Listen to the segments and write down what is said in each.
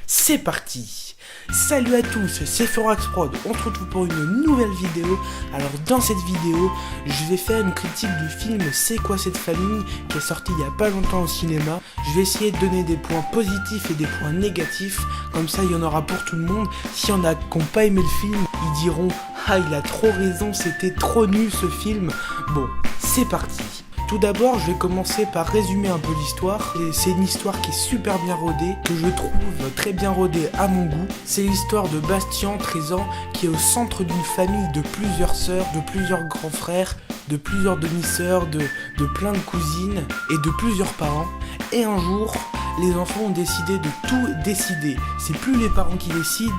C'est parti. Salut à tous, c'est ForaxProd, on se retrouve pour une nouvelle vidéo. Alors dans cette vidéo, je vais faire une critique du film C'est quoi cette famille, qui est sorti il y a pas longtemps au cinéma. Je vais essayer de donner des points positifs et des points négatifs, comme ça il y en aura pour tout le monde. S'il y en a qui n'ont pas aimé le film, ils diront « Ah, il a trop raison, c'était trop nul ce film ». Bon, c'est parti. Tout d'abord, je vais commencer par résumer un peu l'histoire. Et c'est une histoire qui est super bien rodée, que je trouve très bien rodée à mon goût. C'est l'histoire de Bastien, 13 ans, qui est au centre d'une famille de plusieurs sœurs, de plusieurs grands frères, de plusieurs demi-sœurs, de plein de cousines et de plusieurs parents. Et un jour, les enfants ont décidé de tout décider. C'est plus les parents qui décident,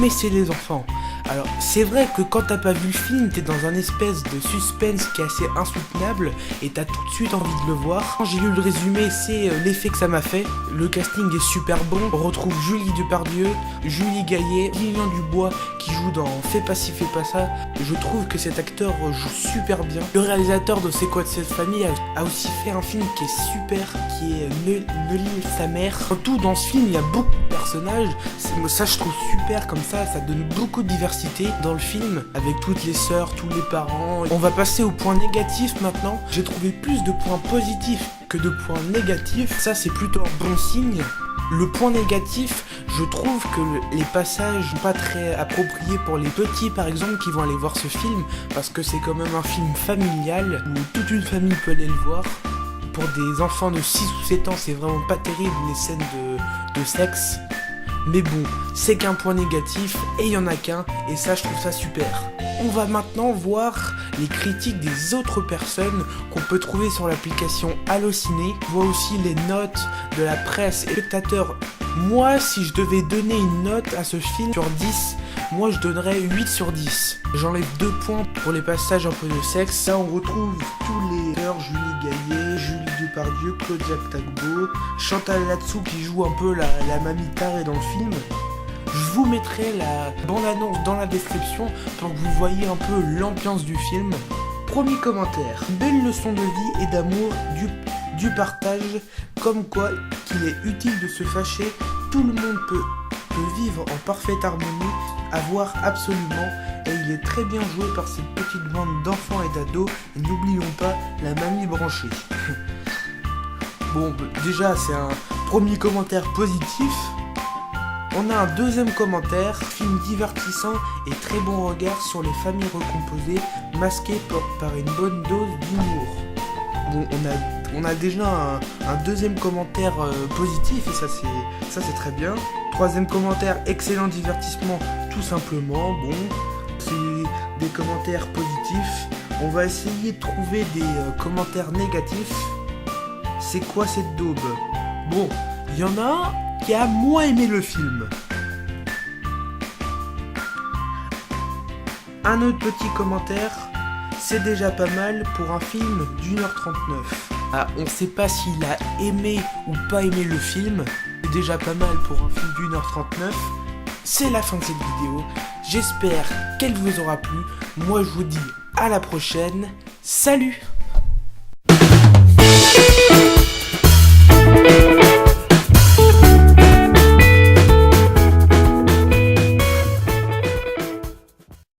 mais c'est les enfants. Alors, c'est vrai que quand t'as pas vu le film, t'es dans un espèce de suspense qui est assez insoutenable et t'as tout de suite envie de le voir. Quand j'ai lu le résumé, c'est l'effet que ça m'a fait. Le casting est super bon. On retrouve Julie Depardieu, Julie Gaillet, Lilian Dubois qui joue dans Fais pas ci, fais pas ça. Je trouve que cet acteur joue super bien. Le réalisateur de C'est quoi de cette famille a aussi fait un film qui est super, qui est Neuilly sa mère. En tout, dans ce film, il y a beaucoup de personnages. Ça, je trouve super comme ça donne beaucoup de diversité dans le film, avec toutes les sœurs, tous les parents. On va passer au point négatif maintenant. J'ai trouvé plus de points positifs que de points négatifs. Ça, c'est plutôt un bon signe. Le point négatif, je trouve que les passages sont pas très appropriés pour les petits, par exemple, qui vont aller voir ce film, parce que c'est quand même un film familial, où toute une famille peut aller le voir. Pour des enfants de 6 ou 7 ans, c'est vraiment pas terrible, les scènes de sexe. Mais bon, c'est qu'un point négatif, et il y en a qu'un, et ça, je trouve ça super. On va maintenant voir les critiques des autres personnes qu'on peut trouver sur l'application Allociné. On voit aussi les notes de la presse et spectateurs. Moi, si je devais donner une note à ce film sur 10, moi je donnerais 8 sur 10. J'enlève 2 points pour les passages un peu de sexe. Là, on retrouve tous les acteurs, Julie Gaillet, Julie Depardieu, Claudia Tagbo, Chantal Latsou qui joue un peu la mamie tarée dans le film. Je vous mettrai la bande-annonce dans la description pour que vous voyez un peu l'ambiance du film. Premier commentaire. Belle leçon de vie et d'amour, du partage, comme quoi qu'il est utile de se fâcher. Tout le monde peut vivre en parfaite harmonie, à voir absolument. Et il est très bien joué par cette petite bande d'enfants et d'ados. Et n'oublions pas la mamie branchée. Bon, déjà c'est un premier commentaire positif. On a un deuxième commentaire, film divertissant et très bon regard sur les familles recomposées, masquées par une bonne dose d'humour. Bon, on a déjà un deuxième commentaire positif, et ça c'est très bien. Troisième commentaire, excellent divertissement, tout simplement. Bon, c'est des commentaires positifs. On va essayer de trouver des commentaires négatifs. C'est quoi cette daube? Bon, il y en a qui a moins aimé le film. Un autre petit commentaire, c'est déjà pas mal pour un film d'1h39. Ah, on sait pas s'il a aimé ou pas aimé le film, c'est déjà pas mal pour un film d'1h39. C'est la fin de cette vidéo, j'espère qu'elle vous aura plu. Moi je vous dis à la prochaine, salut!